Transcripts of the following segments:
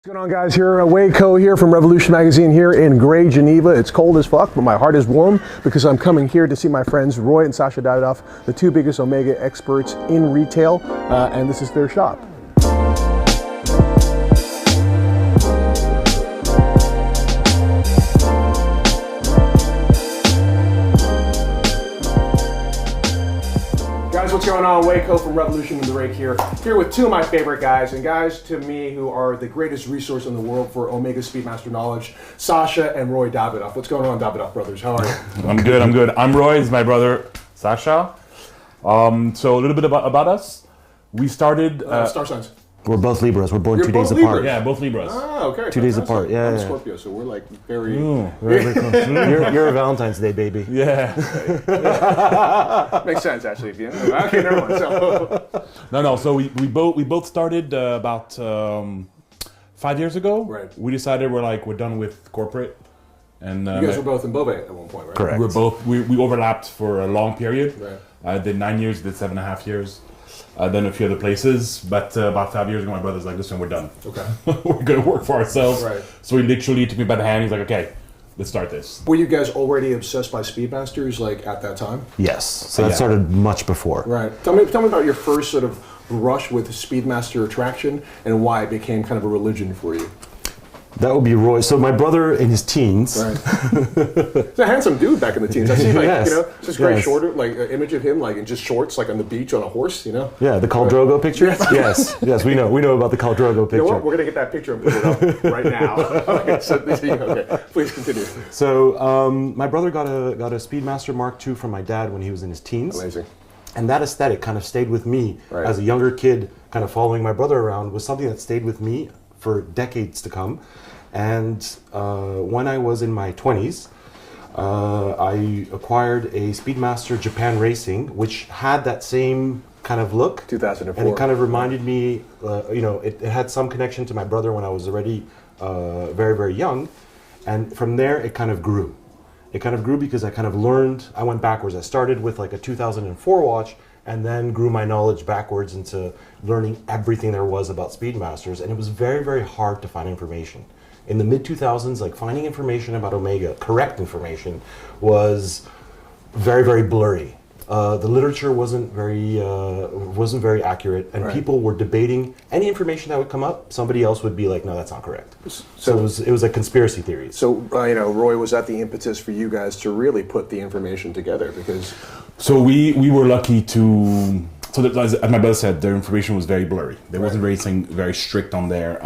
What's going on, guys? Here, Waco here from Revolution Magazine here in gray Geneva. It's cold as fuck, but my heart is warm because I'm coming here to see my friends Roy and Sacha Davidoff, the two biggest Omega experts in retail, and this is their shop. Guys, what's going on? Waco from Revolution and the Rake here with two of my favorite guys, and guys to me who are the greatest resource in the world for Omega Speedmaster knowledge, Sacha and Roy Davidoff. What's going on, Davidoff Brothers? How are you? I'm good. I'm Roy. This is my brother, Sacha. So a little bit about us. We started... Star signs. We're both Libras. We're born You're 2 both days Libras? apart. Yeah, both Libras. Ah, okay. 2 days apart, yeah. I'm a yeah. Scorpio, so we're like very... Very close. You're a Valentine's Day baby. Yeah. Makes sense, actually. If you okay, never mind. So. No. So we both started about 5 years ago. Right. We decided we're done with corporate, and You guys were both in Beauvais at one point, right? Correct. We overlapped for a long period. Right. I did 9 years, did 7.5 years. Then a few other places, but about 5 years ago, my brother's like, listen, we're done. Okay. We're gonna work for ourselves. Right. So he literally took me by the hand. He's like, okay, let's start this. Were you guys already obsessed by Speedmasters, like, at that time? Yes. So that started much before. Right. Tell me about your first sort of brush with Speedmaster attraction and why it became kind of a religion for you. That would be Roy. So my brother in his teens. Right. He's a handsome dude back in the teens. I see, like, Yes. just great Yes. shorter, like, image of him, like, in just shorts, like, on the beach on a horse, Yeah, the Khal Drogo picture? Yes, we know about the Khal Drogo picture. You know what? We're going to get that picture and put it up right now. Okay, please continue. So my brother got a Speedmaster Mark II from my dad when he was in his teens. Amazing. And that aesthetic kind of stayed with me as a younger kid, kind of following my brother around, was something that stayed with me for decades to come. And when I was in my 20s, I acquired a Speedmaster Japan Racing, which had that same kind of look. 2004. And it kind of reminded me, it had some connection to my brother when I was already very, very young. And from there, it kind of grew. It kind of grew because I kind of learned, I went backwards. I started with like a 2004 watch and then grew my knowledge backwards into learning everything there was about Speedmasters. And it was very, very hard to find information. In the mid-2000s, like finding information about Omega, correct information, was very, very blurry. The literature wasn't very accurate, and people were debating any information that would come up. Somebody else would be like, "No, that's not correct." So it was like conspiracy theories. So Roy, was that the impetus for you guys to really put the information together? Because So we were lucky to. So as my brother said, their information was very blurry. There wasn't anything very strict on there.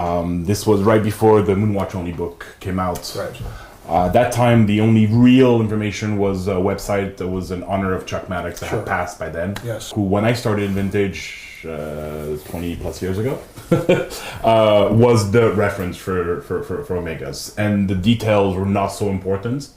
This was right before the Moonwatch Only book came out. Right. At that time, the only real information was a website that was in honor of Chuck Maddox that had passed by then. Yes. Who, when I started in vintage 20 plus years ago, was the reference for Omegas. And the details were not so important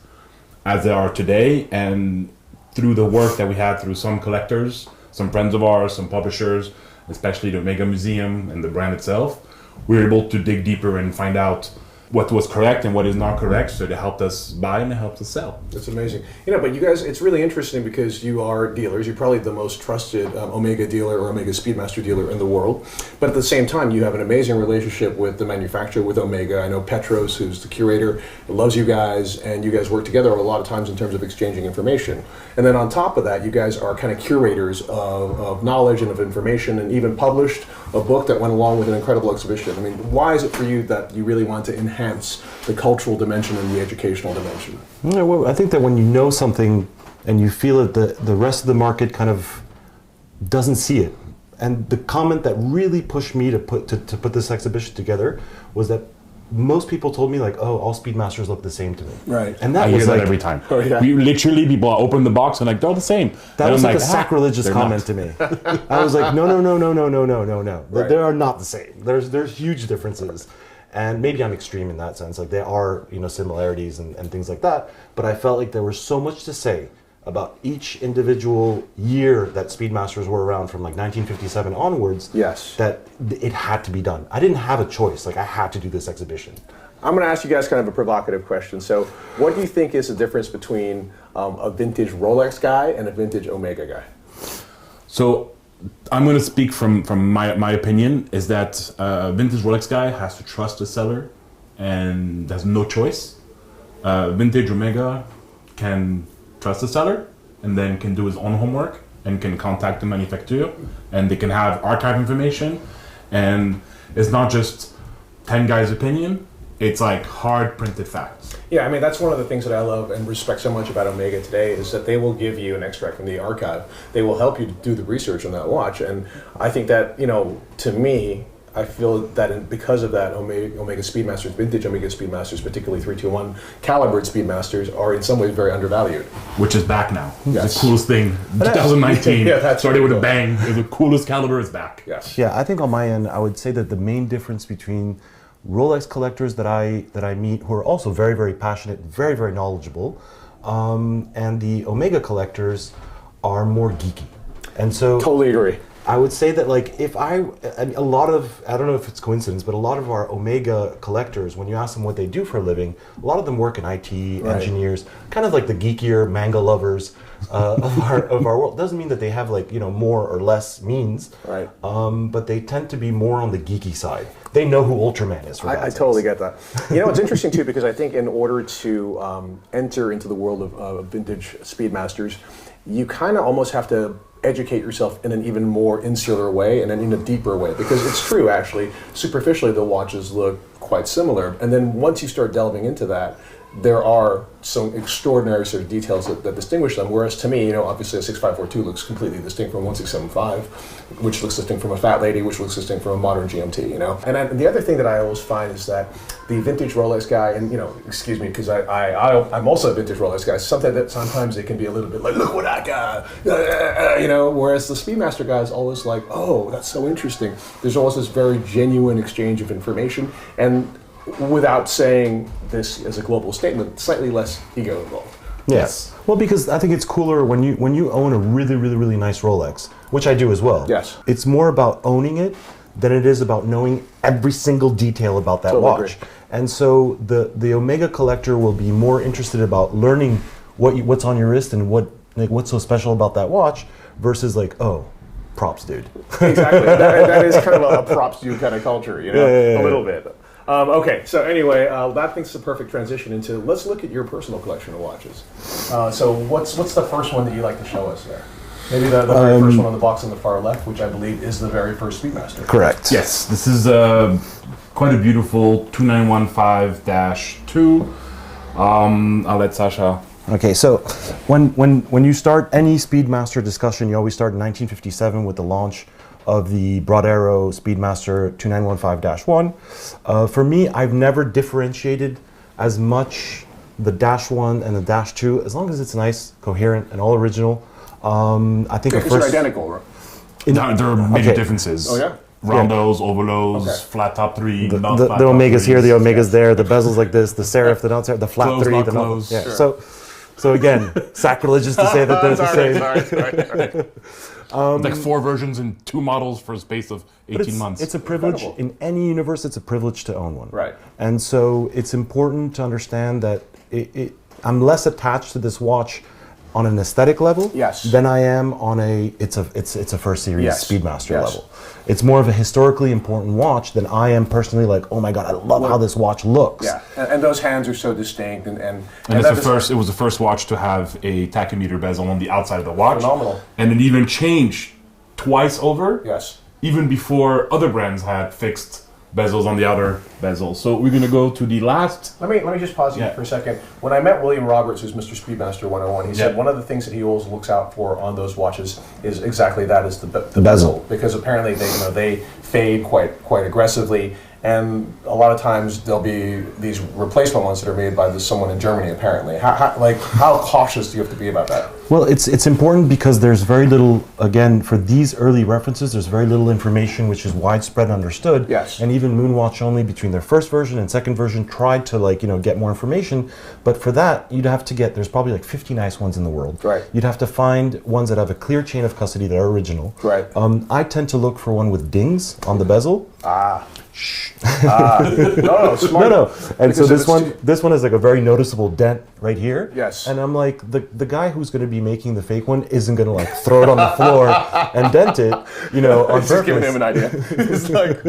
as they are today. And through the work that we had through some collectors, some friends of ours, some publishers, especially the Omega Museum and the brand itself, we were able to dig deeper and find out what was correct and what is not correct, so it helped us buy and it helped us sell. That's amazing. But you guys, it's really interesting because you are dealers. You're probably the most trusted Omega dealer or Omega Speedmaster dealer in the world. But at the same time, you have an amazing relationship with the manufacturer, with Omega. I know Petros, who's the curator, loves you guys, and you guys work together a lot of times in terms of exchanging information. And then on top of that, you guys are kind of curators of knowledge and of information, and even published a book that went along with an incredible exhibition. I mean, why is it for you that you really want to enhance the cultural dimension and the educational dimension? Yeah, well, I think that when you know something and you feel it, the rest of the market kind of doesn't see it. And the comment that really pushed me to put this exhibition together was that most people told me, like, "Oh, all Speedmasters look the same to me." Right. And that I was hear like, that every time. Oh, yeah. We literally, people open the box and like, they're the same. that And was I'm like a sacrilegious they're comment not. to me. I was like, no. Right. They are not the same. There's huge differences. And maybe I'm extreme in that sense. Like, there are, similarities and things like that. But I felt like there was so much to say about each individual year that Speedmasters were around from like 1957 onwards. Yes. That it had to be done. I didn't have a choice. Like, I had to do this exhibition. I'm going to ask you guys kind of a provocative question. So what do you think is the difference between a vintage Rolex guy and a vintage Omega guy? So I'm going to speak from my opinion, is that vintage Rolex guy has to trust the seller and has no choice. Vintage Omega can trust the seller and then can do his own homework and can contact the manufacturer and they can have archive information, and it's not just 10 guys' opinion, it's like hard printed facts. Yeah, I mean, that's one of the things that I love and respect so much about Omega today is that they will give you an extract from the archive. They will help you do the research on that watch. And I think that, to me, I feel that because of that, Omega Speedmasters, vintage Omega Speedmasters, particularly 321 calibered Speedmasters, are in some ways very undervalued. Which is back now. Yes. It's the coolest thing. 2019 Yeah, that's started really with a cool. bang. The coolest caliber is back. Yes. Yeah, I think on my end, I would say that the main difference between Rolex collectors that I meet, who are also very, very passionate, very, very knowledgeable, and the Omega collectors are more geeky. And so Totally agree. I would say that, like, I don't know if it's coincidence, but a lot of our Omega collectors, when you ask them what they do for a living, a lot of them work in IT, Right. engineers, kind of like the geekier manga lovers of our world. Doesn't mean that they have, like, more or less means, Right. but they tend to be more on the geeky side. They know who Ultraman is. For I totally get that. It's interesting too, because I think in order to enter into the world of vintage Speedmasters, you kind of almost have to educate yourself in an even more insular way and in a deeper way, because it's true, actually, superficially the watches look quite similar, and then once you start delving into that, there are some extraordinary sort of details that distinguish them. Whereas to me, obviously a 6542 looks completely distinct from 1675, which looks distinct from a Fat Lady, which looks distinct from a modern GMT. And the other thing that I always find is that the vintage Rolex guy, and excuse me, because I'm also a vintage Rolex guy. Sometimes it can be a little bit like, look what I got, Whereas the Speedmaster guy is always like, oh, that's so interesting. There's always this very genuine exchange of information, and without saying this as a global statement, slightly less ego involved. Yes. Well, because I think it's cooler when you own a really, really, really nice Rolex, which I do as well. Yes. It's more about owning it than it is about knowing every single detail about that Totally watch. agree. And so the Omega collector will be more interested about learning what's on your wrist and what's so special about that watch versus like, oh, props, dude. Exactly. that is kind of a props to you kind of culture, a little bit. Okay, so anyway, that thinks the perfect transition into, let's look at your personal collection of watches. So what's the first one that you like to show us there? Maybe the very first one on the box on the far left, which I believe is the very first Speedmaster. Correct. Yes, this is quite a beautiful 2915-2. I'll let Sacha. Okay, so when you start any Speedmaster discussion, you always start in 1957 with the launch of the Brodero Speedmaster 2915-1. For me, I've never differentiated as much the -1 and the -2, as long as it's nice, coherent, and all original. I think Because they're identical, right? There are major Okay. differences. Oh, yeah? Rondos, ovalos, Okay. flat top 3, the not flat top Omega's here, the 3s. Omega's there, the bezel's like this, the serif, the non-serif, the flat Close, 3, not the close. Yeah. Sure. So again, sacrilegious to say that they're the same. It's like 4 versions and 2 models for a space of 18 months. It's a privilege Incredible. in any universe. It's a privilege to own one. Right. And so it's important to understand that I'm less attached to this watch on an aesthetic level Yes. than I am on it's a first series Yes. Speedmaster Yes. level. It's more of a historically important watch than I am personally like, oh my god, I love how this watch looks. Yeah, and those hands are so distinct, and And that it's is- it was the first watch to have a tachymeter bezel on the outside of the watch. Phenomenal. And it even changed twice over. Yes. Even before other brands had fixed bezels on the outer bezel. So we're gonna go to the last. Let me just pause you Yeah. for a second. When I met William Roberts, who's Mr. Speedmaster 101, he said Yeah. one of the things that he always looks out for on those watches is exactly that, is the bezel. bezel, because apparently they fade quite aggressively, and a lot of times there'll be these replacement ones that are made by someone in Germany. Apparently, how cautious do you have to be about that? Well, it's important because there's very little, again, for these early references, there's very little information which is widespread and understood. Yes. And even Moonwatch Only, between their first version and second version, tried to get more information. But for that, you'd have to there's probably like 50 nice ones in the world. Right. You'd have to find ones that have a clear chain of custody that are original. Right. I tend to look for one with dings on the bezel. No, smart. No. And so Because this one has like a very noticeable dent right here. Yes. And I'm like, the guy who's going to be making the fake one isn't going to like throw it on the floor and dent it, you know, on Just purpose. giving him an idea. It's like,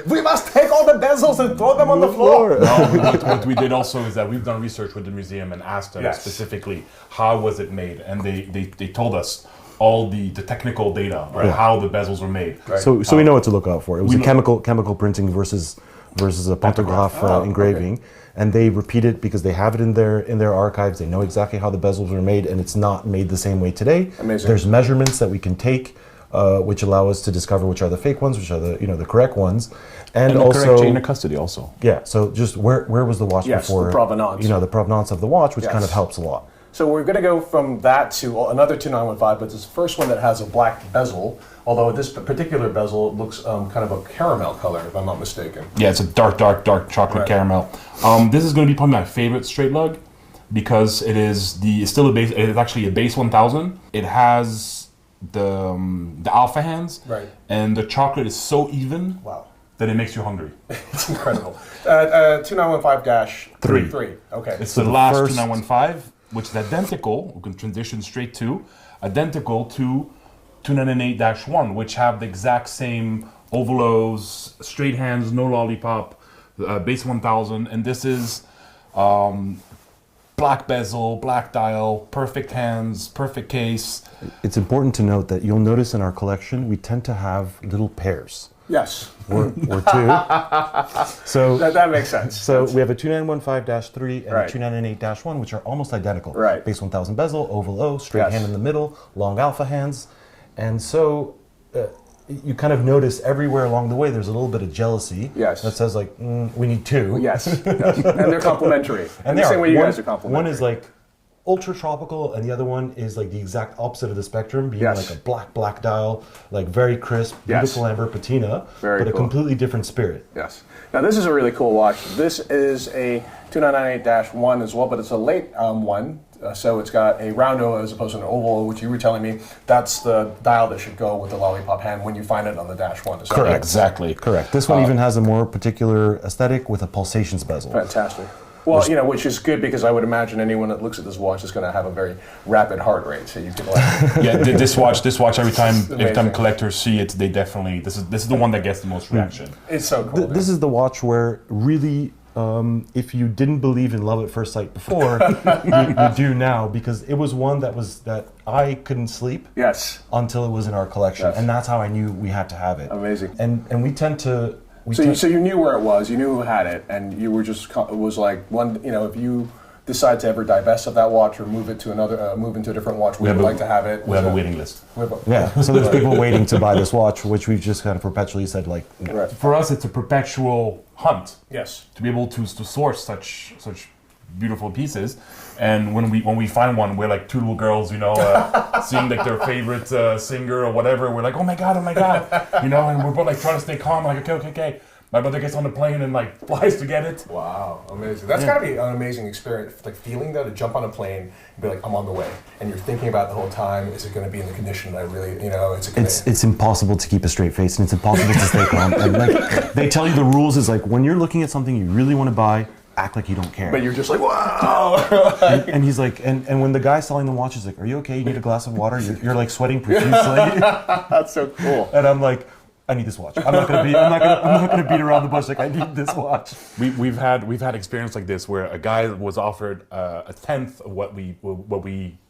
we must take all the bezels and throw them on the floor. No, what we did also is that we've done research with the museum and asked them Yes. specifically how was it made, and they told us all the technical data, right? Yeah. How the bezels were made. Right. So we know what to look out for. It was We a know- chemical printing versus a pantograph Oh, engraving, and they repeat it because they have it in their archives. They know exactly how the bezels were made, and it's not made the same way today. Amazing. There's measurements that we can take, which allow us to discover which are the fake ones, which are the correct ones, and And the also correct chain of custody also. yeah. So just where was the watch Yes, before? the provenance. You know, the provenance of the watch, which kind Yes. of helps a lot. So we're going to go from that to another 2915, but this first one that has a black bezel, although this particular bezel looks kind of a caramel color, if I'm not mistaken. Yeah, it's a dark chocolate Right. caramel. This is going to be probably my favorite straight lug because it's still a base. It's actually a base 1000. It has the alpha hands, Right. and the chocolate is so even Wow. that it makes you hungry. It's incredible. 2915-3. Okay. It's So the the last first- 2915, which is identical. We can transition straight to identical to 298-1, which have the exact same ovalos, straight hands, no lollipop, base 1000, and this is black bezel, black dial, perfect hands, perfect case. It's important to note that you'll notice in our collection we tend to have little pairs Yes. or two. So That makes sense. So we have a 2915-3 and Right. a 298-1, which are almost identical. Right. Base 1000 bezel, oval O, straight Yes. hand in the middle, long alpha hands. And so you kind of notice everywhere along the way there's a little bit of jealousy Yes. that says like, we need two. Yes. Yes. And they're complementary. And the they same are. way you One- guys are complementary. One is like ultra tropical, and the other one is like the exact opposite of the spectrum, being Yes. like a black dial, like very crisp, beautiful amber patina, Very but a cool. completely different spirit. Yes. Now this is a really cool watch. This is a 2998-1 as well, but it's a late one. So it's got a round O as opposed to an oval, which you were telling me that's the dial that should go with the lollipop hand when you find it on the -1. Is that right? Exactly. Correct. This one even has a more particular aesthetic with a pulsations bezel. Fantastic. Well, you know, which is good because I would imagine anyone that looks at this watch is going to have a very rapid heart rate. So you can like, Yeah, this watch every time amazing. collectors see it, they definitely this is the one that gets the most reaction. it's so cool. This is the watch where really, if you didn't believe in love at first sight before, you do now, because it was one that I couldn't sleep Yes. until it was in our collection, Yes. and that's how I knew we had to have it. Amazing. And we tend to. So you knew where it was, you knew who had it, and you were just it was like one. You know, if you decide to ever divest of that watch or move it to another, move into a different watch, we would like to have it. We have a waiting list. We have a- Yeah, so there's people waiting to buy this watch, which we've just kind of perpetually said like, no. Right. For us, it's a perpetual hunt Yes. to be able to source such beautiful pieces. And when we find one, we're like two little girls, you know, seeing like their favorite singer or whatever. We're like, oh my god, you know, and we're both like trying to stay calm, like okay. My brother gets on the plane and like flies to get it. Wow, amazing. That's got to be an amazing experience, like feeling that, to jump on a plane and be like, I'm on the way. And you're thinking about it the whole time, is it going to be in the condition that I really, you know, It's impossible to keep a straight face, and it's impossible to stay calm. And like they tell you the rules is like when you're looking at something you really want to buy, act like you don't care. But you're just like, wow. And he's like, and when the guy selling the watch is like, are you okay? You need a glass of water? You're like sweating profusely. That's so cool. And I'm like, I need this watch. I'm not gonna beat around the bush. Like I need this watch. We've had experience like this where a guy was offered a tenth of what we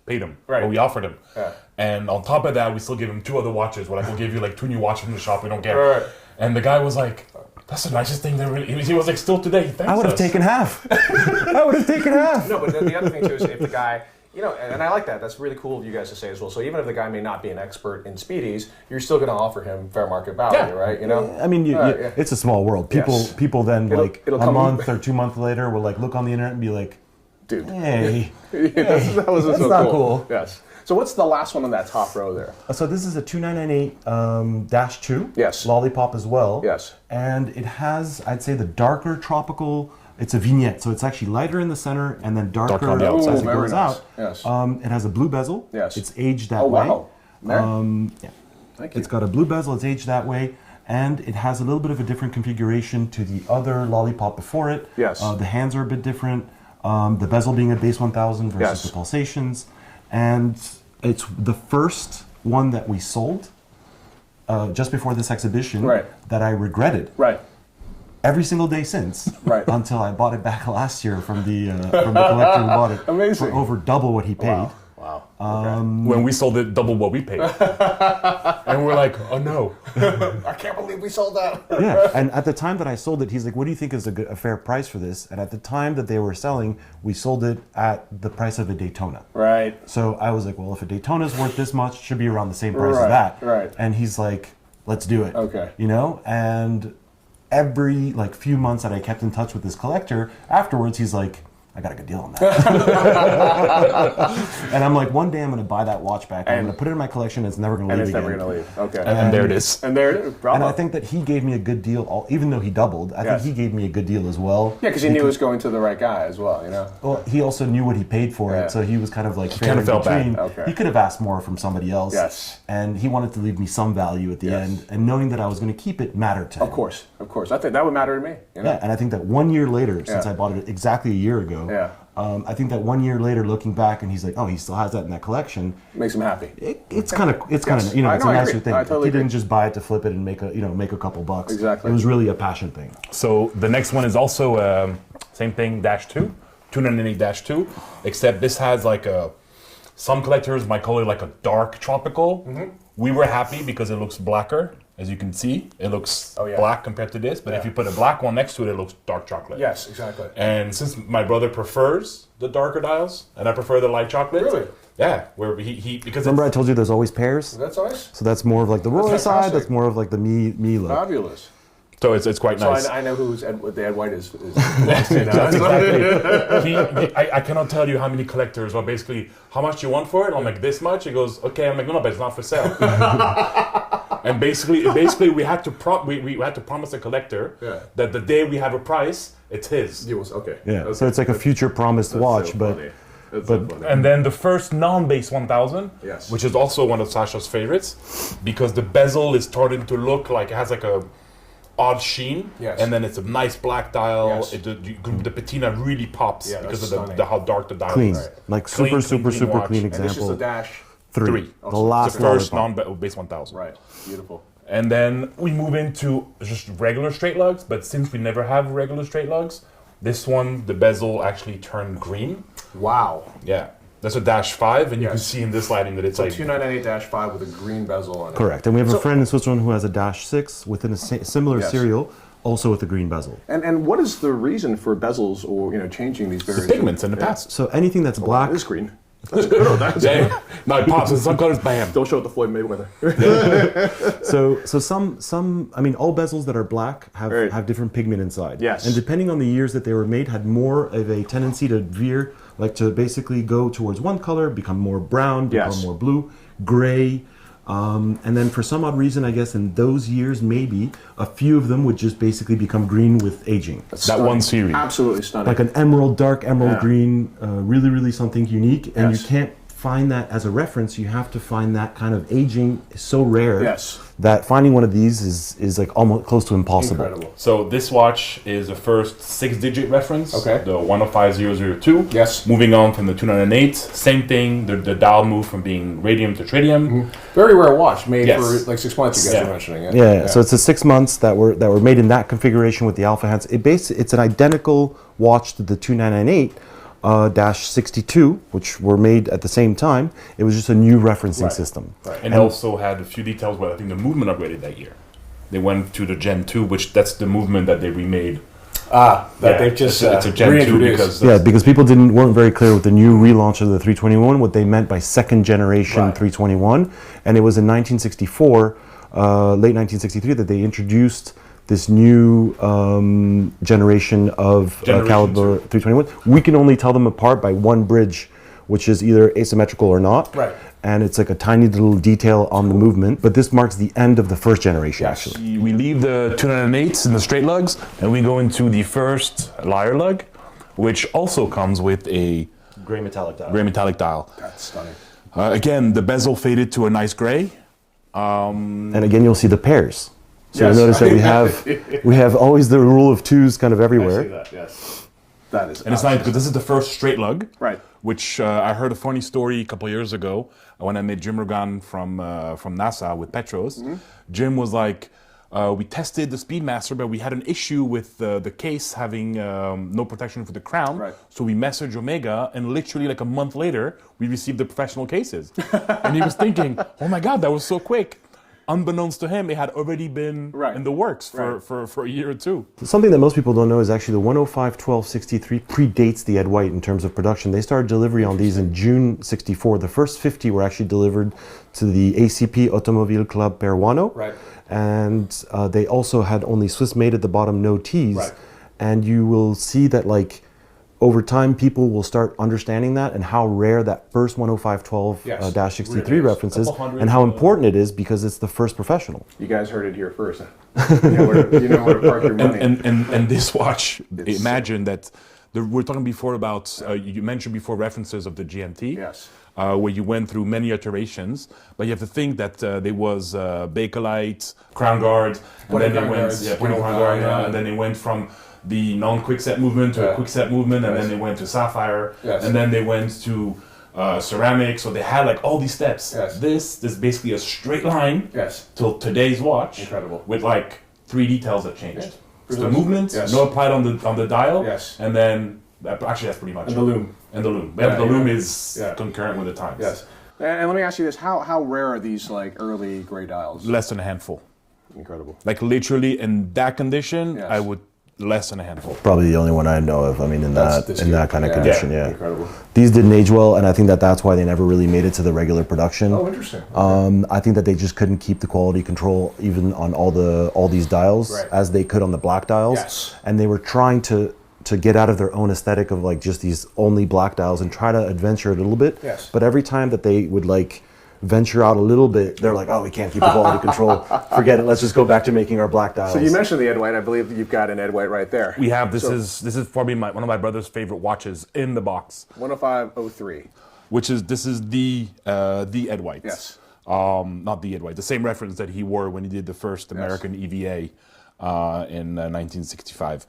paid him, Right. what we offered him, Yeah. and on top of that, we still give him two other watches. We're like, we'll give you like two new watches from the shop. We don't care. Right. And the guy was like, that's the nicest thing that really. He was like, still today. He thanks I would have us. taken half. I would have taken half. No, but then the other thing too is if the guy, you know, and I like that. That's really cool of you guys to say as well. So even if the guy may not be an expert in Speedies, you're still going to offer him fair market value, Yeah. right? You know. I mean, Yeah. it's a small world. Yes. People then like it'll a come- month or 2 months later will like look on the internet and be like, Dude. hey. that was That's so not cool. cool. Yes. So what's the last one on that top row there? So this is a 2998-2. Yes. Lollipop as well. Yes. And it has, I'd say, the darker tropical. It's a vignette, so it's actually lighter in the center and then darker on the outside. as it Very goes nice. out. Yes. It has a blue bezel. Yes. It's aged that Oh way. wow. There. Yeah. Thank you. It's got a blue bezel. It's aged that way. and it has a little bit of a different configuration to the other lollipop before it. Yes. The hands are a bit different. The bezel being a base 1000 versus Yes. the pulsations, and it's the first one that we sold just before this exhibition Right. that I regretted. Right. Every single day since, Right. until I bought it back last year from the collector who bought it Amazing. for over double what he paid. Wow. When we sold it, double what we paid. And we're like, oh no. I can't believe we sold that. Yeah, and at the time that I sold it, he's like, "What do you think is a fair price for this?" And at the time that they were selling, we sold it at the price of a Daytona. Right. So I was like, "Well, if a Daytona is worth this much, it should be around the same price Right, as that." right. And he's like, "Let's do it." Okay. You know, and every few months that I kept in touch with this collector, afterwards he's like, "I got a good deal on that." And I'm like, one day I'm going to buy that watch back. I'm going to put it in my collection. It's never going to And leave it's again. never going to leave. Okay. And there it is. And there it is. Bravo. And I think that he gave me a good deal, even though he doubled. I Yes. think he gave me a good deal as well. Yeah, because he knew it was going to the right guy as well, you know? Well, he also knew what he paid for Yeah. it, so he was kind of fair kind in of felt bad. between. Okay. He could have asked more from somebody else. Yes. And he wanted to leave me some value at the Yes. end, and knowing that I was going to keep it mattered to him. Of course. I think that would matter to me. You know? Yeah, and I think that 1 year later, since Yeah. I bought it exactly a year ago, Yeah. I think that 1 year later, looking back, and he's like, "Oh, he still has that in that collection." Makes him happy. It's kind of Yes. it's a I nicer agree. thing. I totally he didn't agree. just buy it to flip it and make a couple bucks. Exactly. It was really a passion thing. So the next one is also same thing, -2, 298-2, except this has some collectors might call it a dark tropical. We were happy because it looks blacker. As you can see, it looks Oh, yeah. black compared to this, but if you put a black one next to it, it looks dark chocolate. Yes, exactly. And since my brother prefers the darker dials, and I prefer the light chocolate. Really? Yeah, where he because Remember, I it's, told you there's always pairs. That's nice. So that's more of the Roy That's side. fantastic. That's more of the me look. Fabulous. so it's quite So nice. I know who's what the Ed White is. I cannot tell you how many collectors are basically, how much you want for it? I'm like, this much? He goes, okay. I'm like, no, but it's not for sale. And basically we had to promise the collector Yeah. that the day we have a price, it's his. Okay. Yeah. Okay. So it's like a future promised watch, so but funny. That's so funny. And then the first non-base 1000, Yes. which is also one of Sacha's favorites, because the bezel is starting to look like it has a odd sheen, Yes. and then it's a nice black dial. Yes. The patina really pops Yeah, because that's of stunning. how dark the dial clean, is. super clean watch. clean And this is example. the dash. Three. The Awesome. last The first lollipop. non-base 1000. Right. Beautiful. And then we move into just regular straight lugs, but since we never have regular straight lugs, this one, the bezel actually turned green. Wow. Yeah. That's a -5, and you can Yes. see in this lighting that it's So like 298-5 with a green bezel on it. Correct. And we have So- a friend in Switzerland who has a -6 within a similar Yes. serial, also with a green bezel. And what is the reason for bezels or changing these the variants? pigments in the past. So anything that's black, It is green. That's good. Oh, that's Yeah. No, it pops in some colors, bam. Don't show it to Floyd Mayweather. so some I mean all bezels that are black Right. have different pigment inside. Yes. And depending on the years that they were made, had more of a tendency to veer, to basically go towards one color, become more brown, become Yes. more blue, gray. And then for some odd reason, I guess in those years, maybe a few of them would just basically become green with aging. That one series. Absolutely stunning. Like an emerald, dark emerald Yeah. green, really, really something unique. And Yes. you can't find that as a reference. You have to find that kind of aging is so rare Yes. that finding one of these is like almost close to impossible. Incredible. So this watch is the first 6-digit reference. Okay. The 105002. Yes. Moving on from the 298. Same thing. The dial moved from being radium to tritium. Very rare watch, made Yes. for like 6 months. You guys Yeah. were mentioning it. Yeah, so it's the 6 months that were made in that configuration with the alpha hands. It's an identical watch to the 2998 -62, which were made at the same time. It was just a new referencing Right. system. And it also had a few details where I think the movement upgraded that year. They went to the Gen 2, which that's the movement that they remade. That Yeah, they've just it's a Gen 2 reintroduced. because Yeah, because people weren't very clear with the new relaunch of the 321, what they meant by second generation Right. 321. And it was in 1964, late 1963, that they introduced this new generation of Generation caliber 321. We can only tell them apart by one bridge, which is either asymmetrical or not. Right. And it's like a tiny little detail on the movement. But this marks the end of the first generation, actually. we leave the 298s and the straight lugs, and we go into the first lyre lug, which also comes with a Gray metallic dial. gray metallic dial. That's stunning. Again, the bezel faded to a nice gray. And again, you'll see the pairs. So you'll notice that we have always the rule of twos kind of everywhere. I see that, yes. That is And it's nice because this is the first straight lug. Right. Which I heard a funny story a couple of years ago when I met Jim Rogan from NASA with Petros. Jim was like, we tested the Speedmaster, but we had an issue with the case having no protection for the crown. Right. So we messaged Omega, and literally like a month later, we received the professional cases. And he was thinking, oh my God, that was so quick. Unbeknownst to him, it had already been in the works for a year or two. Something that most people don't know is actually the 105-12-63 predates the Ed White in terms of production. They started delivery on these in June 64. The first 50 were actually delivered to the ACP Automobile Club Peruano. Right. And they also had only Swiss made at the bottom, no T's. Right. And you will see that like over time, people will start understanding that and how rare that first 105-12-63 reference is, and how important it is because it's the first professional. You guys heard it here first. You know where to park your money. And this watch, imagine that we're talking before about, you mentioned before references of the GMT. Yes. Where you went through many iterations, but you have to think that there was Bakelite, Crown Guard, and then they went, Crown Guard, and then they went from the non-quickset movement to a quickset movement, and then they went to Sapphire, and then they went to ceramic. So they had like all these steps. Yes. This is basically a straight line till today's watch. Incredible. With like 3 details that changed. Yes. The movement, no applied on the dial, and then actually that's pretty much the loom. And the loom. Yeah, the loom is concurrent with the times. Yes. And let me ask you this: how rare are these like early gray dials? Less than a handful. Incredible. Like literally in that condition, I would less than a handful. Probably the only one I know of. I mean, in that kind of condition, Incredible. These didn't age well, and I think that's why they never really made it to the regular production. Oh, interesting. Okay. I think that they just couldn't keep the quality control even on all these dials as they could on the black dials. Yes. And they were trying to get out of their own aesthetic of like just these only black dials and try to adventure it a little bit. Yes. But every time that they would like venture out a little bit, they're like, oh, we can't keep the quality control. Forget it. Let's just go back to making our black dials. So you mentioned the Ed White. I believe you've got an Ed White right there. We have. This is probably one of my brother's favorite watches in the box. 10503. This is the Ed White. Yes. Not the Ed White. The same reference that he wore when he did the first American EVA in 1965.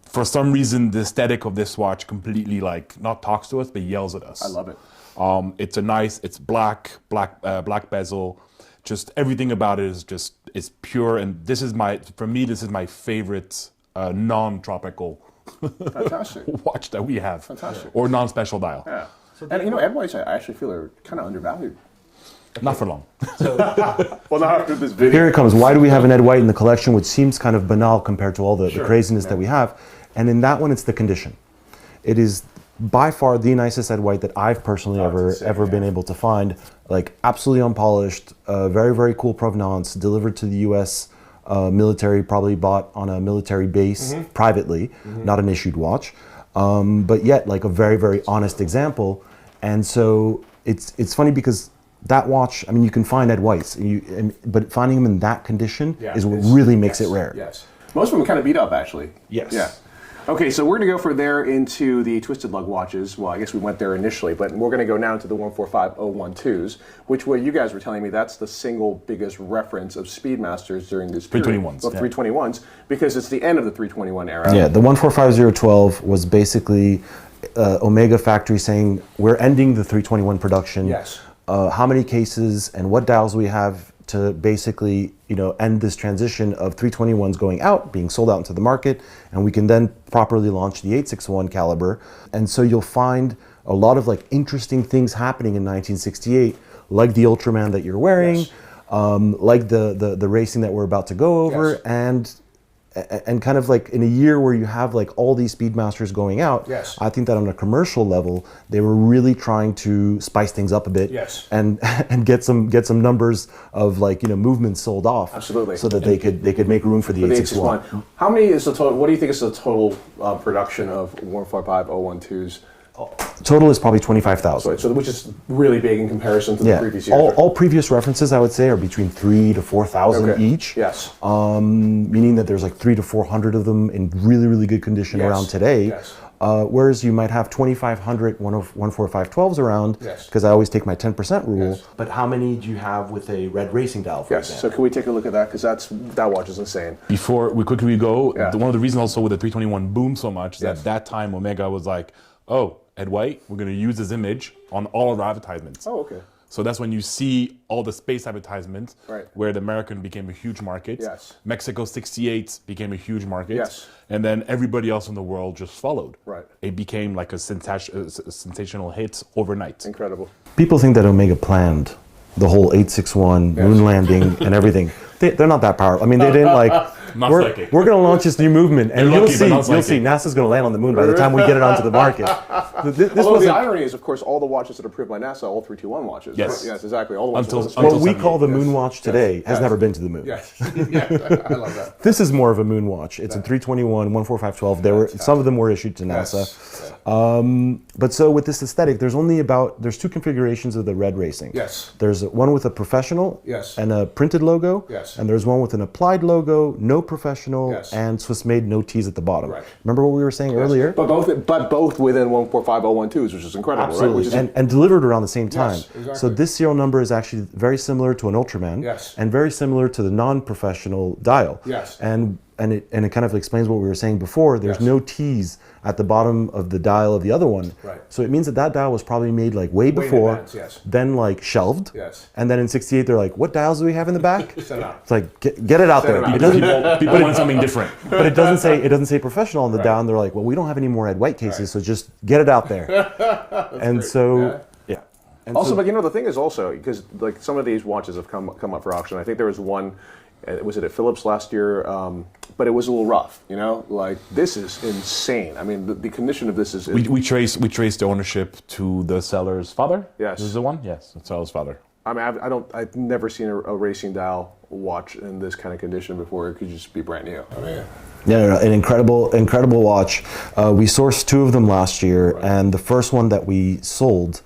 For some reason, the aesthetic of this watch completely like not talks to us, but yells at us. I love it. It's black bezel. Just everything about it is pure, and this is my favorite non-tropical watch that we have. Fantastic. Or non-special dial. Yeah. And Ed Whites, I actually feel are kind of undervalued. Not for long. Well, not after this video. Here it comes. Why do we have an Ed White in the collection, which seems kind of banal compared to all the craziness that we have? And in that one, it's the condition. It is by far the nicest Ed White that I've personally ever been able to find. Like absolutely unpolished, very, very cool provenance, delivered to the U.S. Military, probably bought on a military base privately, not an issued watch. But yet like a very, very honest example. And so it's funny because that watch, I mean, you can find Ed Whites, but finding them in that condition is what really makes it rare. Yes. Most of them kind of beat up, actually. Yes. Yeah. Okay, so we're going to go from there into the twisted lug watches. Well, I guess we went there initially, but we're going to go now into the 145-012s, which you guys were telling me that's the single biggest reference of Speedmasters during this period. 321s. Well, 321s, because it's the end of the 321 era. Yeah, the 145-012 was basically Omega factory saying, we're ending the 321 production. Yes. How many cases and what dials we have to basically, end this transition of 321s going out, being sold out into the market, and we can then properly launch the 861 caliber. And so you'll find a lot of like interesting things happening in 1968, like the Ultraman that you're wearing, like the racing that we're about to go over, and kind of like in a year where you have like all these Speedmasters going out, I think that on a commercial level, they were really trying to spice things up a bit, and get some numbers of like movements sold off, absolutely, so that they could make room for the 861. How many is the total? What do you think is the total production of 145-012s? Total is probably 25,000. So which is really big in comparison to the previous years. All previous references, I would say, are between 3,000 to 4,000 each. Yes. Meaning that there's like 300 to 400 of them in really, really good condition around today. Yes. Whereas you might have 2,500 14512s around, Yes. because I always take my 10% rule. Yes. But how many do you have with a red racing dial, for Yes. example? So can we take a look at that? Because that watch is insane. Before we quickly go, Yeah. one of the reasons also with the 321 boom so much is Yes. at that time Omega was like, oh, Ed White, we're going to use this image on all of our advertisements. Oh, okay. So that's when you see all the space advertisements, Right. where the American became a huge market. Yes. Mexico 68 became a huge market. Yes. And then everybody else in the world just followed. Right. It became like a sensational hit overnight. Incredible. People think that Omega planned the whole 861 moon landing and everything. They're not that powerful. I mean, they didn't like. Not we're psychic. we're going to launch this new movement, and They're you'll lucky, but see. not You'll psychic. see. NASA's going to land on the moon by the time we get it onto the market. This Although the wasn't. irony is, of course, all the watches that are approved by NASA, all 321 watches. Yes. Right? Yes, exactly. All the ones. Until- that- until What we 78, call the yes. moon watch today has Yes. never been to the moon. Yes. Yeah, I love that. This is more of a moon watch. It's a 321, 14512. There were some of them were issued to NASA. Yes. But so with this aesthetic, there's two configurations of the red racing. Yes. There's one with a professional Yes. and a printed logo. Yes. And there's one with an applied logo, no professional, Yes. and Swiss made, no T's at the bottom. Right. Remember what we were saying earlier? But both within 145012s, which is incredible, right? Absolutely, Which is and delivered around the same time. Yes, exactly. So this serial number is actually very similar to an Ultraman, Yes. and very similar to the non-professional dial. Yes. And it kind of explains what we were saying before. There's Yes. no T's at the bottom of the dial of the other one. Right. So it means that dial was probably made like way in before, advance, yes. then like shelved. Yes. And then in '68 they're like, what dials do we have in the back? Send it out. It's like get it out Send there. it out. It doesn't, People want something different. but it doesn't say professional on the dial. And they're like, well, we don't have any more Ed White cases, so just get it out there. And so yeah. And Also, so- but the thing is also, because like some of these watches have come up for auction. I think there was one, was it at Philips last year? But it was a little rough, like this is insane. I mean, the condition of this is. We traced the ownership to the seller's father. Yes. This is the one? Yes, the seller's father. I mean, I've never seen a racing dial watch in this kind of condition before. It could just be brand new. I mean, Yeah, an incredible watch. We sourced two of them last year, and the first one that we sold,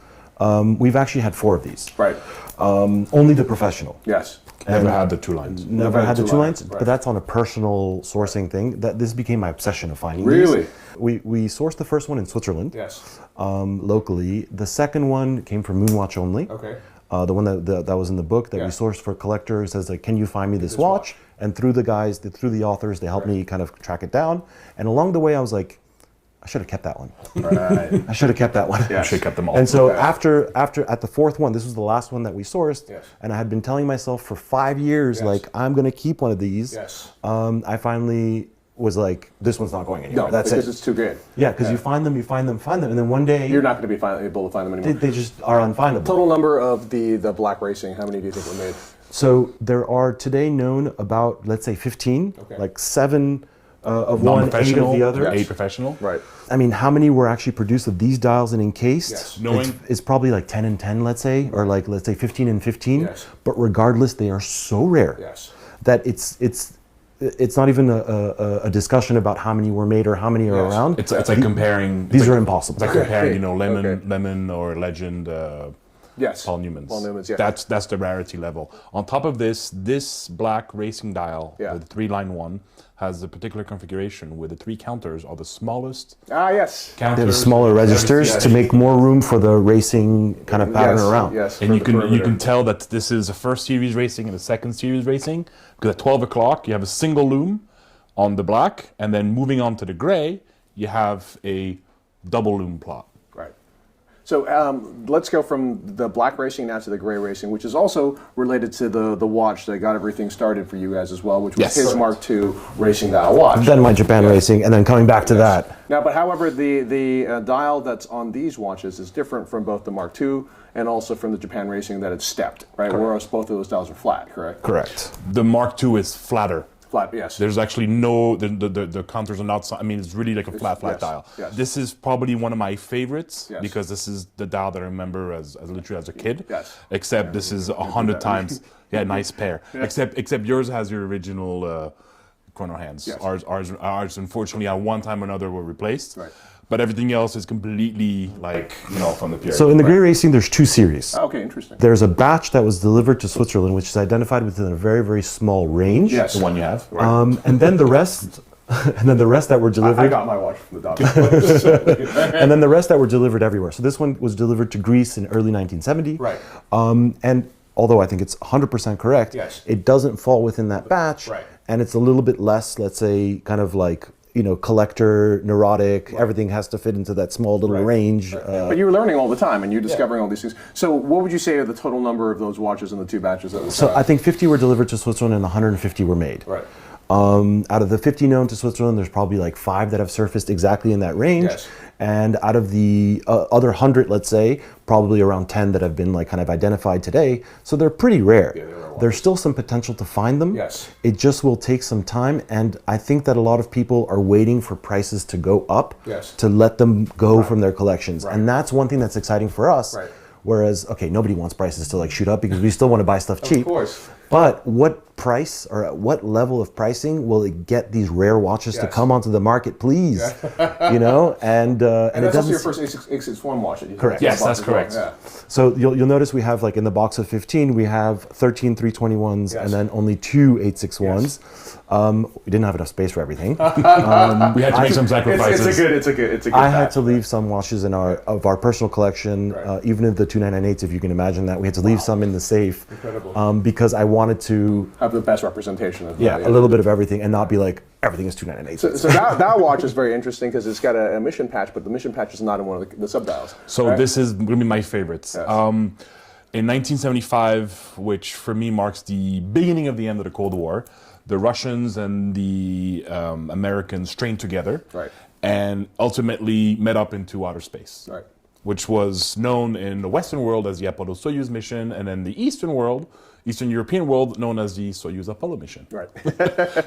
we've actually had four of these. right. Only the professional. Yes. Never had the two lines. Never had the two lines, right. but that's on a personal sourcing thing. That this became my obsession of finding Really? these. We sourced the first one in Switzerland, Yes. locally. The second one came from Moonwatch only. Okay. The one that was in the book that we Yeah. sourced for collectors says like, can you find me this This watch? watch. And through the authors, they helped me kind of track it down. And along the way, I was like, I should have kept that one. Right. I should have kept that one. Yeah. Should have kept them all. And so Okay. after at the fourth one, this was the last one that we sourced, Yes. and I had been telling myself for 5 years, Yes. like I'm gonna keep one of these. Yes. I finally was like, this one's not going anywhere. No, That's because it. it's too good. Yeah, because you find them, and then one day You're not going to be able to find them anymore. they just are unfindable. Total number of the black racing. How many do you think were made? So there are today known about, let's say 15, Okay. like 7 of one, 8 of Non-professional, the other. eight professional. Right. I mean, how many were actually produced of these dials and encased? Yes. Knowing- It's probably like 10 and 10, let's say, or like let's say 15 and 15. Yes. But regardless, they are so rare Yes. that it's not even a discussion about how many were made or how many are Yes. around. It's like comparing. These it's are like, impossible. It's like comparing, Okay. Lemon or Legend. Yes. Paul Newman's. Paul Newman's, yeah. That's the rarity level. On top of this black racing dial, Yeah. the 3-line one, has a particular configuration where the 3 counters are the smallest Ah, yes. They have counters. smaller registers Yes. to make more room for the racing kind of pattern Yes, around. Yes. And for you the can perimeter. tell that this is a first series racing and a second series racing, because at 12 o'clock you have a single loom on the black, and then moving on to the gray, you have a double loom plot. Right. So let's go from the black racing now to the gray racing, which is also related to the watch that got everything started for you guys as well, which was Yes. his Mark II racing dial watch. Then my Japan racing, and then coming back to that. Now, but however, the dial that's on these watches is different from both the Mark II and also from the Japan racing that it's stepped, right? Whereas both of those dials are flat, correct? Correct. The Mark II is flatter. Flat, yes. There's actually no, the counters are not, I mean, it's really like a flat yes, dial. yes. This is probably one of my favorites, Yes. because this is the dial that I remember as literally as a kid. Yes. Except this is 100 times, nice pair. Except yours has your original chrono hands. Yes. Ours, unfortunately, at one time or another were replaced. Right. But everything else is completely from the period. So in the gray racing, there's 2 series. Okay, interesting. There's a batch that was delivered to Switzerland, which is identified within a very, very small range. Yes. the one you have. And then the rest and then the rest that were delivered. I got my watch from the Davidoff. And then the rest that were delivered everywhere. So this one was delivered to Greece in early 1970. Right. And although I think it's 100% correct, Yes. it doesn't fall within that batch. Right. And it's a little bit less, let's say, kind of like, collector, neurotic, everything has to fit into that small little range. But you were learning all the time, and you're discovering all these things. So what would you say are the total number of those watches in the two batches that was So I think 50 were delivered to Switzerland and 150 were made. Right. Out of the 50 known to Switzerland, there's probably like 5 that have surfaced exactly in that range. Yes. And out of the other 100, let's say, probably around 10 that have been like kind of identified today. So they're pretty rare. Yeah, they're rare There's still some potential to find them. Yes. It just will take some time. And I think that a lot of people are waiting for prices to go up Yes. to let them go from their collections. Right. And that's one thing that's exciting for us. Right. Whereas, okay, nobody wants prices to like shoot up because we still want to buy stuff cheap. Of course. But what price or at what level of pricing will it get these rare watches to Yes. come onto the market, please? And And it that's also doesn't. your first A61 watch that you Correct. Yes, that's correct. Yeah. So you'll notice we have like in the box of 15, we have 13 321s Yes. and then only 2 861s. We didn't have enough space for everything. We had to make some sacrifices. It's a good I had batch. to leave some watches in our personal collection, Right. even of the 2998s, if you can imagine that. We had to leave some in the safe Incredible. because I wanted to, have the best representation of a little bit of everything and not be like, everything is 2998s. So that watch is very interesting because it's got a mission patch, but the mission patch is not in one of the subdials. So right? this is going to be my favorites. Yes. In 1975, which for me marks the beginning of the end of the Cold War, the Russians and the Americans trained together Right. and ultimately met up into outer space, Right. which was known in the Western world as the Apollo-Soyuz mission, and in the Eastern European world, known as the Soyuz Apollo mission. Right.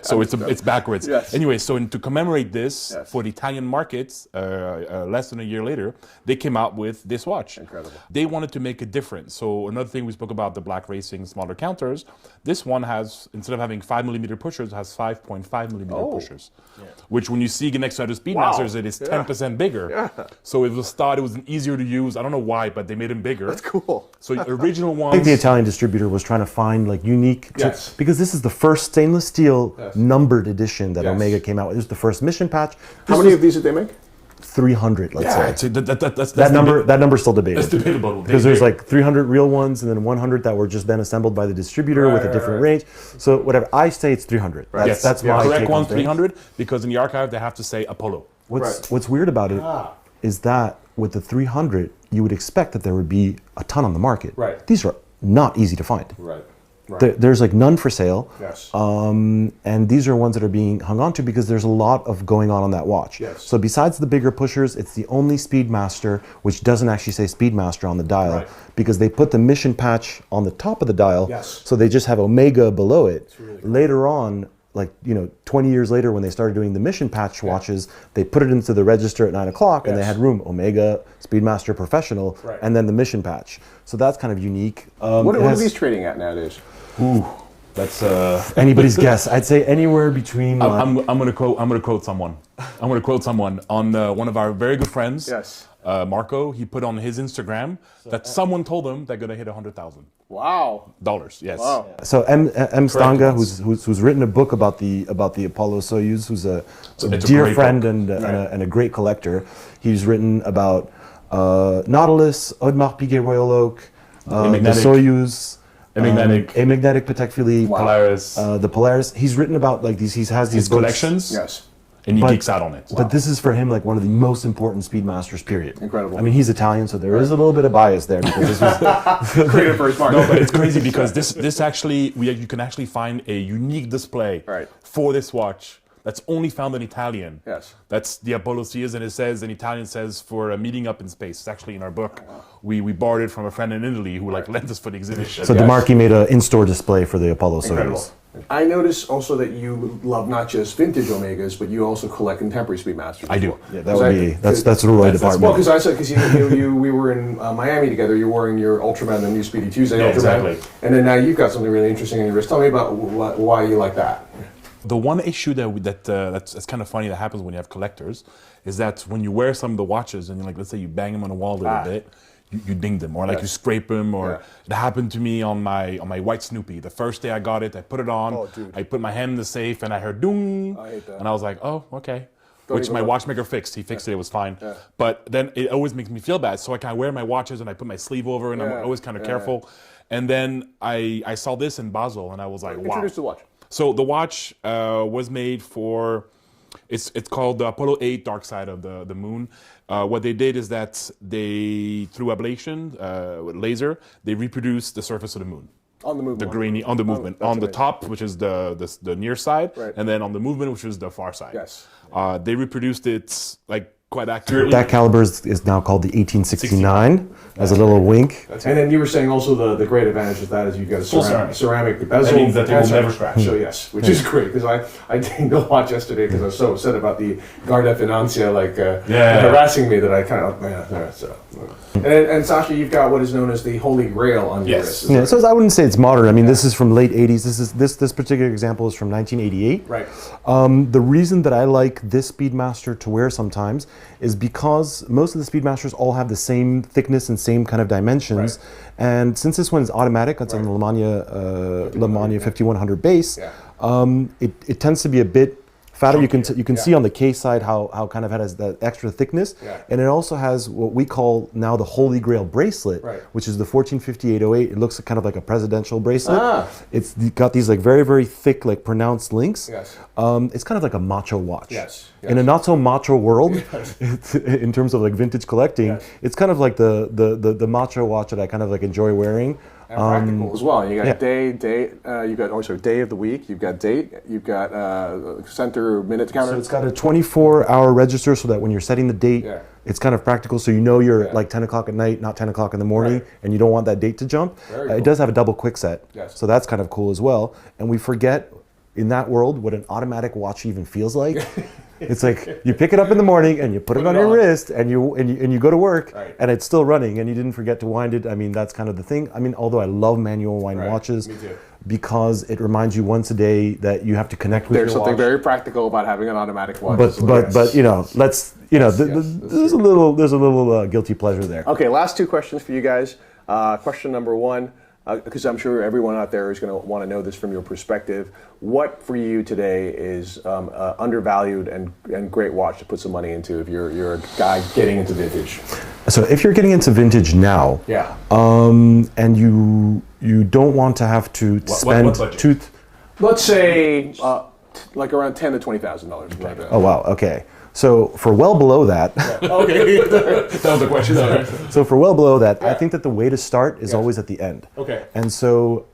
So it's backwards. Yes. Anyway, so to commemorate this Yes. for the Italian markets, less than a year later, they came out with this watch. Incredible. They wanted to make a difference. So another thing we spoke about, the black racing smaller counters, this one has, instead of having 5mm pushers, has 5.5mm pushers. Which when you see it next to other Speedmasters, it is 10% bigger. So it was thought it was easier to use. I don't know why, but they made them bigger. That's cool. So the original I ones... think the Italian distributor was trying to find like unique, Yes. because this is the first stainless steel numbered edition that Yes. Omega came out with. This was the first mission patch. How many of these did they make? 300, let's say. So that's That number's still debated. That's debatable. Because there's like 300 real ones and then 100 that were just then assembled by the distributor with a different range. So whatever, I say it's 300. That's my correct take one, on things. 300, because in the archive they have to say Apollo. What's weird about it is that with the 300, you would expect that there would be a ton on the market. Right. These are not easy to find. Right. There's like none for sale. Yes. And these are ones that are being hung on to because there's a lot of going on that watch. Yes. So besides the bigger pushers, it's the only Speedmaster which doesn't actually say Speedmaster on the dial, Right. because they put the mission patch on the top of the dial. Yes. So they just have Omega below it. really cool. Later on, 20 years later when they started doing the mission patch watches, they put it into the register at 9 o'clock and they Yes. had room, Omega, Speedmaster Professional, Right. and then the mission patch. So that's kind of unique. What it are has- these trading at nowadays? That's Anybody's guess. I'd say anywhere between. Like, I'm gonna quote someone. I'm gonna quote someone on one of our very good friends. Yes. Marco. He put on his Instagram that someone told him they're gonna hit $100,000. Wow. Yes. Wow. So M. Stanga, ones. who's written a book about the Apollo Soyuz, who's a It's a dear great friend book. and a great collector. He's written about Nautilus, Audemars Piguet Royal Oak, the Magnetic. Soyuz, Magnetic. a Magnetic Patek Philippe, Polaris. the Polaris. He's written about like these. He has these his books. collections. Yes. And he But- geeks out on it. But this is for him like one of the most important Speedmasters. Period. Incredible. I mean, he's Italian, so there is a little bit of bias there because this was Creative for his market. No, but it's crazy because this actually you can actually find a unique display Right. for this watch that's only found in Italian. Yes. That's the Apollo Soyuz, and it says in Italian says for a meeting up in space. It's actually in our book. We borrowed it from a friend in Italy who lent us for the exhibition. So DeMarchi made an in-store display for the Apollo Incredible. Soyuz. I notice also that you love not just vintage Omegas, but you also collect contemporary Speedmasters. I do. Yeah, that would be that's the Roy department. Well, because I said we were in Miami together. You're wearing your Ultraman, the new Speedy Tuesday Yeah, Ultraman, exactly. and then now you've got something really interesting on your wrist. Tell me about why you like that. The one issue that's kind of funny that happens when you have collectors is that when you wear some of the watches and like let's say you bang them on the wall a little bit, you ding them, or like you scrape them, or it happened to me on my white Snoopy. The first day I got it, I put it on, I put my hand in the safe, and I heard doom, I hate that. and I was like, oh, okay. Which my watchmaker fixed. He fixed it. It was fine. Yeah. But then it always makes me feel bad. So I kind of wear my watches and I put my sleeve over, and I'm always kind of careful. And then I saw this in Basel, and I was like, wow. Introduce the watch. So the watch was made for, it's called the Apollo 8 Dark Side of the Moon. What they did is that they, through ablation, with laser, they reproduced the surface of the moon. On the movement. The grainy, on the movement. On the top, which is the near side, and then on the movement, which is the far side. Yes. They reproduced it like quite accurately. That caliber is now called the 1869, as a little wink. And then you were saying also the great advantage of that is you've got a ceramic bezel. That means that they will never scratch. So yes, which is great, because I dinged a watch yesterday because I was so upset about the Garda Financia harassing me that I kind of so. And Sacha, you've got what is known as the Holy Grail on your wrist. Yeah, so I wouldn't say it's modern. I mean, this is from late 80s. This particular example is from 1988. Right. The reason that I like this Speedmaster to wear sometimes is because most of the Speedmasters all have the same thickness and same kind of dimensions. Right. And since this one is automatic, it's on the Lemania 5100 base, it tends to be a bit fatter. You can see on the case side how kind of it has that extra thickness, and it also has what we call now the Holy Grail bracelet, which is the 145808. It looks kind of like a presidential bracelet. It's got these like very, very thick, like pronounced links. Yes. It's kind of like a macho watch. Yes. In a not so macho world, in terms of like vintage collecting, it's kind of like the macho watch that I kind of like enjoy wearing. And practical as well. You got day of the week, you've got date, you've got center minute counter. So it's got a 24-hour register so that when you're setting the date, it's kind of practical. So you know you're like 10 o'clock at night, not 10 o'clock in the morning, and you don't want that date to jump. Very cool. It does have a double quick set, yes. So that's kind of cool as well. And we forget in that world what an automatic watch even feels like. It's like you pick it up in the morning and you put it on your wrist and you go to work, and it's still running and you didn't forget to wind it. I mean, that's kind of the thing. I mean, although I love manual wind watches, me too. Because it reminds you once a day that you have to connect with There's your something watch. very practical about having an automatic watch. But you know, let's there's a little guilty pleasure there. Okay, last two questions for you guys. Question number one, because I'm sure everyone out there is going to want to know this from your perspective. What for you today is undervalued and great watch to put some money into if you're a guy getting into vintage? So if you're getting into vintage now, and you don't want to have to spend let's say like around $10,000 to $20,000. Like oh wow, okay. So for well below that, okay, that was the question. So for well below that, I think that the way to start is always at the end. Okay. And so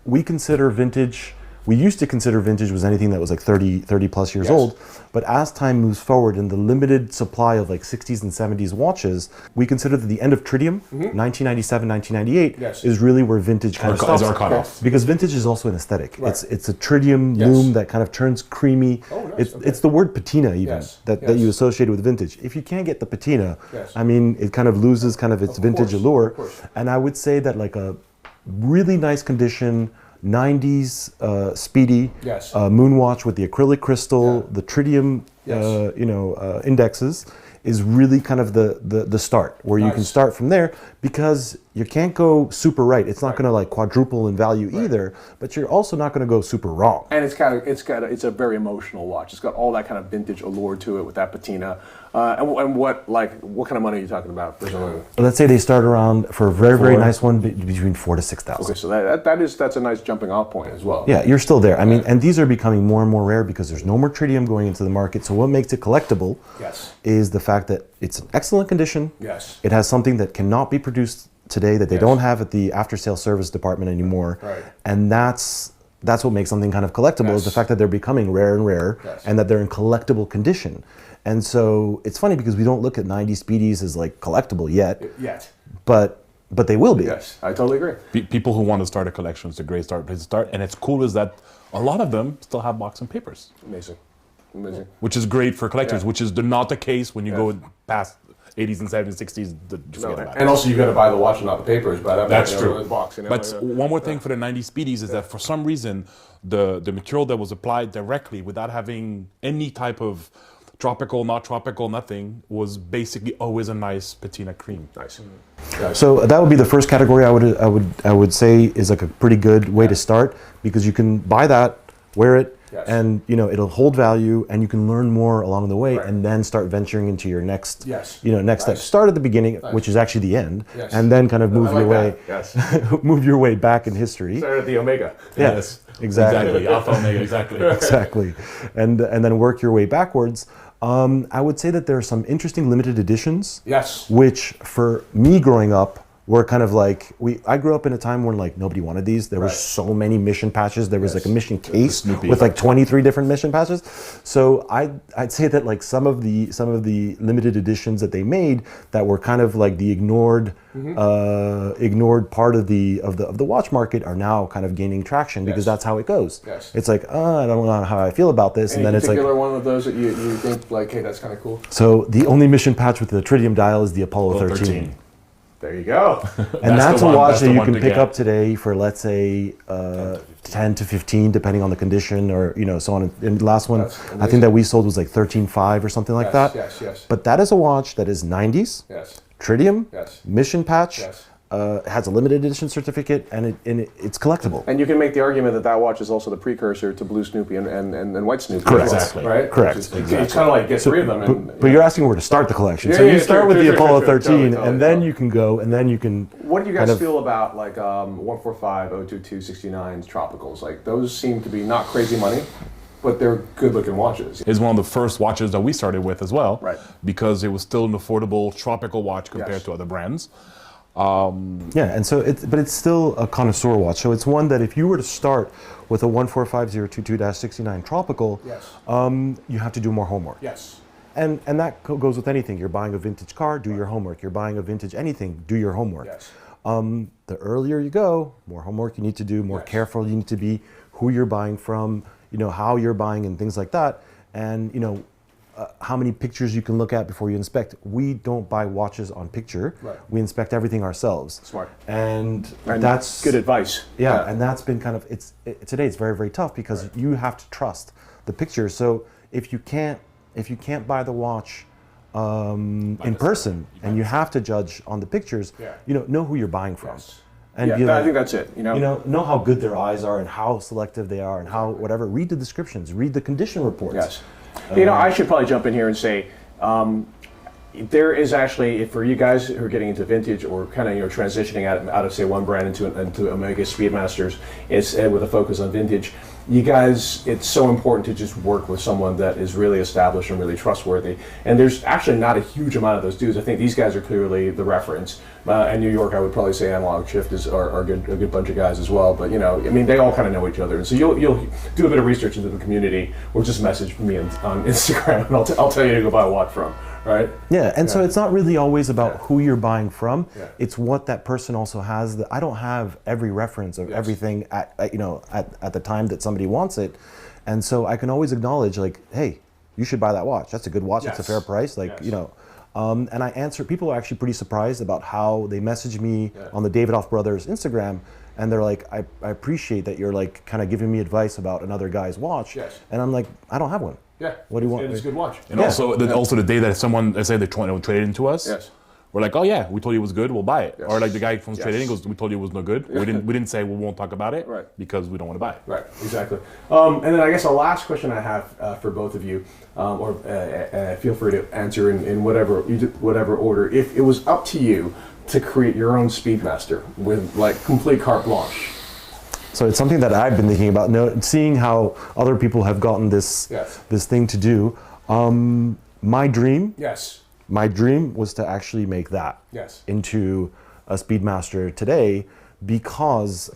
we consider vintage. We used to consider vintage was anything that was like 30 plus years old. But as time moves forward in the limited supply of like 60s and 70s watches, we consider that the end of tritium, 1997, 1998, is really where vintage kind of stops. Our cutoff. Because vintage is also an aesthetic. Right. It's a tritium loom that kind of turns creamy. Oh, nice. It's the word patina even that you associate with vintage. If you can't get the patina, I mean, it kind of loses kind of its vintage allure. And I would say that like a really nice condition 90s Speedy moonwatch with the acrylic crystal, the tritium, indexes is really kind of the start where you can start from there, because you can't go super right. It's not going to like quadruple in value either, but you're also not going to go super wrong. And it's a very emotional watch. It's got all that kind of vintage allure to it with that patina. And what kind of money are you talking about? Let's say they start around for a very nice one between $4,000 to $6,000. Okay, so that's a nice jumping off point as well. Yeah, you're still there. I mean, and these are becoming more and more rare because there's no more tritium going into the market. So what makes it collectible is the fact that it's in excellent condition. Yes. It has something that cannot be produced today that they don't have at the after-sale service department anymore. Right. And that's what makes something kind of collectible is the fact that they're becoming rare and rare and that they're in collectible condition. And so it's funny because we don't look at 90 Speedies as like collectible yet. But they will be. Yes, I totally agree. People who want to start a collection, it's a great place to start. And it's cool is that a lot of them still have box and papers. Amazing. Which is great for collectors, which is not the case when you go past 80s and 70s, 60s. Forget about it. And also you got to buy the watch and not the papers. But that's true. Box, But one more thing for the 90 Speedies is that for some reason, the material that was applied directly without having any type of tropical, not tropical, nothing, was basically always a nice patina cream. Nice. So that would be the first category I would say is like a pretty good way to start, because you can buy that, wear it, and it'll hold value, and you can learn more along the way, and then start venturing into your next step. Start at the beginning, which is actually the end, and then kind of move your way move your way back in history. Start at the Omega. Yes, exactly. Alpha Omega, exactly. Exactly, and then work your way backwards. I would say that there are some interesting limited editions. Yes. Which for me growing up were kind of like, I grew up in a time when like nobody wanted these. There were so many mission patches. There was like a mission case with like 23 different mission patches. So I'd say that like some of the limited editions that they made that were kind of like the ignored part of the watch market are now kind of gaining traction, because that's how it goes. Yes. It's like, I don't know how I feel about this. Any and then it's like, particular one of those that you think like, hey, that's kind of cool? So the only mission patch with the tritium dial is the Apollo 13. There you go. And that's a watch that you can pick up today for, let's say, 10 to 15, depending on the condition, or so on. And the last one, I think that we sold was like 13.5 or something like that. Yes. But that is a watch that is 90s, tritium, mission patch. It has a limited edition certificate, and it's collectible. And you can make the argument that that watch is also the precursor to Blue Snoopy and White Snoopy. Correct. Exactly. Right? Correct. It's kind of like get three of them. But you're asking where to start the collection. So you start with the Apollo 13, and then you can go, and then you can... What do you guys feel about like 145, 022, 69s tropicals? Like those seem to be not crazy money, but they're good-looking watches. It's one of the first watches that we started with as well, right? Because it was still an affordable tropical watch compared to other brands. And so it's still a connoisseur watch. So it's one that if you were to start with a 145022-69 tropical, you have to do more homework. Yes. And that goes with anything. You're buying a vintage car, do your homework. You're buying a vintage anything, do your homework. Yes. The earlier you go, more homework you need to do, more careful you need to be, who you're buying from, how you're buying and things like that. And, how many pictures you can look at before you inspect. We don't buy watches on picture. Right. We inspect everything ourselves. Smart. And that's good advice. Yeah, and that's been kind of, today it's very, very tough, because you have to trust the picture. So if you can't buy the watch in person, and you have to judge on the pictures, know who you're buying from. Yes. And I think that's it. Know how good their eyes are and how selective they are and how whatever. Read the descriptions, read the condition reports. Yes. I should probably jump in here and say, there is actually, for you guys who are getting into vintage or kind of transitioning out of say one brand into Omega Speedmasters, it's with a focus on vintage. You guys, it's so important to just work with someone that is really established and really trustworthy. And there's actually not a huge amount of those dudes. I think these guys are clearly the reference. In New York, I would probably say Analog Shift are a good bunch of guys as well. But they all kind of know each other. And so you'll do a bit of research into the community, or just message me on Instagram, and I'll tell you to go buy a watch from. Right? Yeah, and so it's not really always about who you're buying from. Yeah. It's what that person also has. That I don't have every reference of everything at the time that somebody wants it, and so I can always acknowledge, like, hey, you should buy that watch. That's a good watch. It's a fair price. And I answer. People are actually pretty surprised about how they message me on the Davidoff Brothers Instagram, and they're like, I appreciate that you're like kind of giving me advice about another guy's watch. Yes. And I'm like, I don't have one. Yeah. What do you want? It's a good watch. And also the day that someone, let's say they traded into us, we're like, oh yeah, we told you it was good, we'll buy it. Yes. Or like the guy from trading goes, we told you it was no good. We didn't say we won't talk about it, because we don't want to buy it. Right. Exactly. And then I guess the last question I have for both of you, or feel free to answer in whatever order. If it was up to you to create your own Speedmaster with like complete carte blanche. So it's something that I've been thinking about, seeing how other people have gotten this thing to do. My dream was to actually make that into a Speedmaster today, because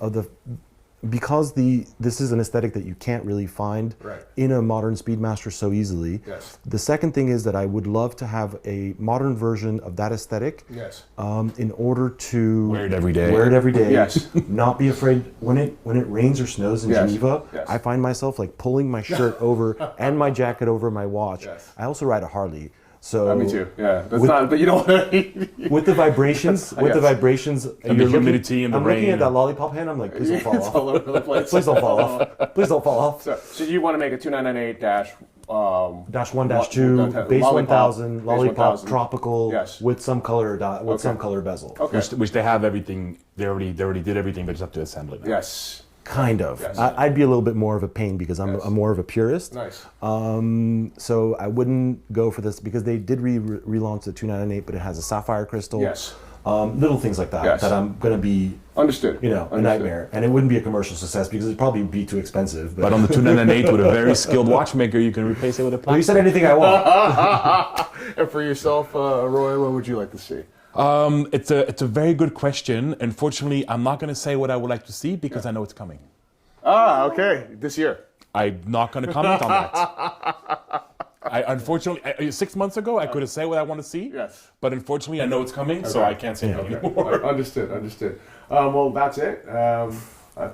this is an aesthetic that you can't really find in a modern Speedmaster so easily. Yes. The second thing is that I would love to have a modern version of that aesthetic. Yes. In order to wear it every day. Yes. Not be afraid when it rains or snows in Geneva. Yes. I find myself like pulling my shirt over and my jacket over my watch. Yes. I also ride a Harley. So me too. Yeah, but you don't. With the vibrations, and the humidity and the rain. I'm looking at that lollipop hand. I'm like, please don't fall off. Please don't fall off. Please don't fall off. So you want to make a 2998 Dash 1, Dash 2, base Lollipop, 1000, base Lollipop, 1000. Tropical, Yes. with some color some color bezel. Okay. Which they have everything. They already did everything. They just have to assemble it. Now. Yes. Kind of. Yes. I'd be a little bit more of a pain because I'm more of a purist. Nice. So I wouldn't go for this because they did relaunch the 298, but it has a sapphire crystal. Yes. Little things like that Yes. that I'm gonna be, Understood. a Understood. nightmare, and it wouldn't be a commercial success because it'd probably be too expensive. But on the 298 with a very skilled watchmaker, you can replace it with a Well, you plastic. said anything I want. And for yourself, Roy, what would you like to see? It's a very good question. Unfortunately, I'm not going to say what I would like to see because I know it's coming. Ah, okay. This year. I'm not going to comment on that. Unfortunately, 6 months ago, I could have said what I want to see. Yes. But unfortunately, I know it's coming, so I can't say it anymore. Understood. Well, that's it.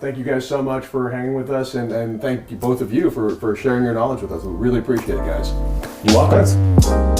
Thank you guys so much for hanging with us, and thank you both of you for sharing your knowledge with us. We really appreciate it, guys. You're welcome.